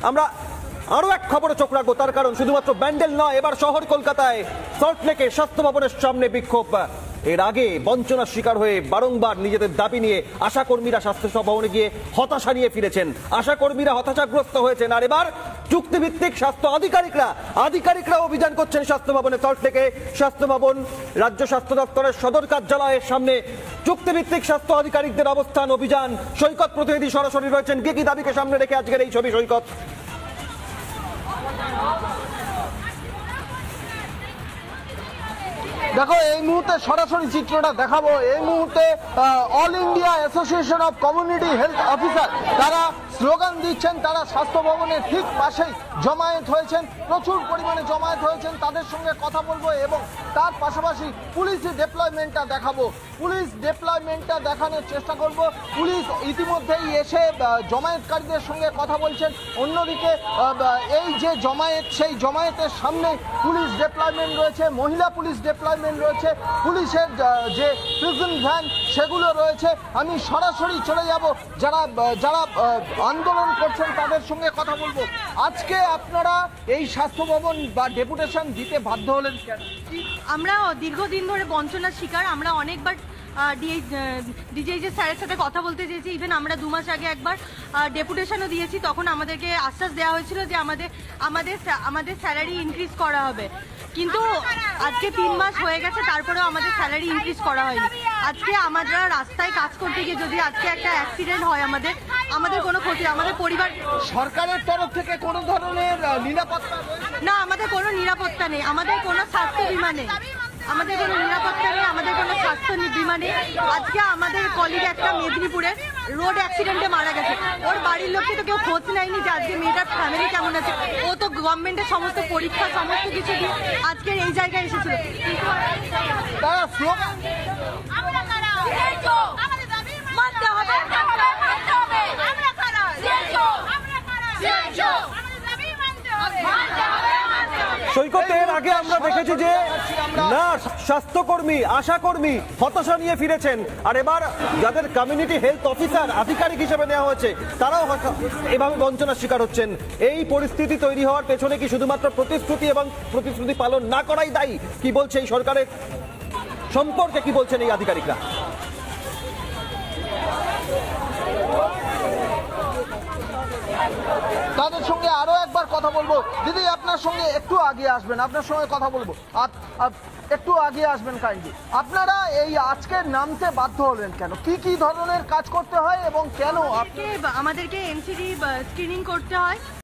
আমরা আরো এক খবরে চোখ রাখবো, তার কারণ শুধুমাত্র ব্যান্ডেল নয়, এবার শহর কলকাতায় সল্টলেকে স্বাস্থ্য ভবনের সামনে বিক্ষোভ। এর আগে বঞ্চনার শিকার হয়ে বারংবার নিজেদের দাবি নিয়ে আশাকর্মীরা স্বাস্থ্য ভবনে গিয়ে হতাশা নিয়ে ফিরেছেন, আশাকর্মীরা হতাশাগ্রস্ত হয়েছেন। আর এবার চুক্তিভিত্তিক স্বাস্থ্য আধিকারিকরা অভিযান করছেন স্বাস্থ্য ভবনে। সল্টলেকে স্বাস্থ্য ভবন, রাজ্য স্বাস্থ্য দপ্তরের সদর কার্যালয়ের সামনে চুক্তিভিত্তিক স্বাস্থ্য আধিকারিকদের অবস্থান, অভিযান। সৈকত প্রতিনিধি সরাসরি রয়েছেন। কি দাবিকে সামনে রেখে আজকের এই ছবি, সৈকত? দেখো, এই মুহূর্তে সরাসরি চিত্রটা দেখাবো। এই মুহূর্তে all India association of community health officer তারা স্লোগান দিচ্ছেন, তারা স্বাস্থ্য ভবনের ঠিক পাশেই জমায়েত হয়েছেন, প্রচুর পরিমাণে জমায়েত হয়েছেন। তাদের সঙ্গে কথা বলবো এবং তার পাশাপাশি পুলিশ ডিপ্লয়মেন্টটা দেখাবো, পুলিশ ডিপ্লয়মেন্টটা দেখানোর চেষ্টা করব। পুলিশ ইতিমধ্যেই এসে জমায়েতকারীদের সঙ্গে কথা বলছেন। অন্যদিকে এই যে জমায়েত, সেই জমায়েতের সামনে পুলিশ ডিপ্লয়মেন্ট রয়েছে, মহিলা পুলিশ ডিপ্লয়মেন্ট রয়েছে, পুলিশের যে প্রিজন ভ্যান সেগুলো রয়েছে। আমি সরাসরি চলে যাব, যারা যারা আন্দোলন করছেন তাদের সঙ্গে কথা বলবো। আজকে আপনারা এই স্বাস্থ্য ভবন বা ডেপুটেশন দিতে বাধ্য হলেন কেন? আমরা দীর্ঘদিন ধরে বঞ্চনার শিকার। আমরা অনেকবার ডিজিএইচএস স্যারের সাথে কথা বলতে চেয়েছি। ইভেন আমরা 2 মাস আগে একবার ডেপুটেশনও দিয়েছি। তখন আমাদেরকে আশ্বাস দেওয়া হয়েছিল যে আমাদের স্যালারি ইনক্রিজ করা হবে, কিন্তু আজকে 3 মাস হয়ে গেছে, তারপরেও আমাদের স্যালারি ইনক্রিজ করা হয়নি। আজকে আমরা রাস্তায় কাজ করতে গিয়ে যদি আজকে একটা অ্যাক্সিডেন্ট হয়, আমাদের কোনো ক্ষতি, আমাদের পরিবার, সরকারের তরফ থেকে কোনো ধরনের নিরাপত্তা না, আমাদের কোনো নিরাপত্তা নেই, আমাদের কোনো স্বাস্থ্য বিমা নেই, আমাদের কোনো নিরাপত্তা নেই, আমাদের কোনো স্বাস্থ্য বিমা নেই। আজকে আমাদের কলিগ একটা মেদিনীপুরে রোড অ্যাক্সিডেন্টে মারা গেছে, ওর বাড়ির লোককে তো কেউ খোঁজ নেয়নি যে আজকে মেয়েটার ফ্যামিলি কেমন আছে। ও তো গভর্নমেন্টের সমস্ত পরীক্ষা সমস্ত কিছু দিয়ে আজকের এই জায়গায় এসেছিল। তারা স্লোগান সৈকত, এর আগে আমরা দেখেছি যে নার্স, স্বাস্থ্যকর্মী, আশাকর্মী হতাশা নিয়ে ফিরেছেন। আর এবার যাদের কমিউনিটি হেলথ অফিসার আধিকারিক হিসেবে নেওয়া হয়েছে, তারাও এভাবে বঞ্চনার শিকার হচ্ছেন। এই পরিস্থিতি তৈরি হওয়ার পেছনে কি শুধুমাত্র প্রতিশ্রুতি এবং প্রতিশ্রুতি পালন না করাই দায়ী? কি বলছে এই সরকারের সম্পর্কে, কি বলছেন এই আধিকারিকরা? তাদের সঙ্গে আরো একবার কথা বলবো। দিদি, আপনার সঙ্গে একটু আগে আসবেন, আপনার সঙ্গে কথা বলবো, একটু আগে আসবেন কাইন্ডলি। আপনারা এই আজকের নামতে বাধ্য হলেন কেন? কি ধরনের কাজ করতে হয় এবং কেন আমাদেরকে এমসিডি স্ক্রিনিং করতে হয়?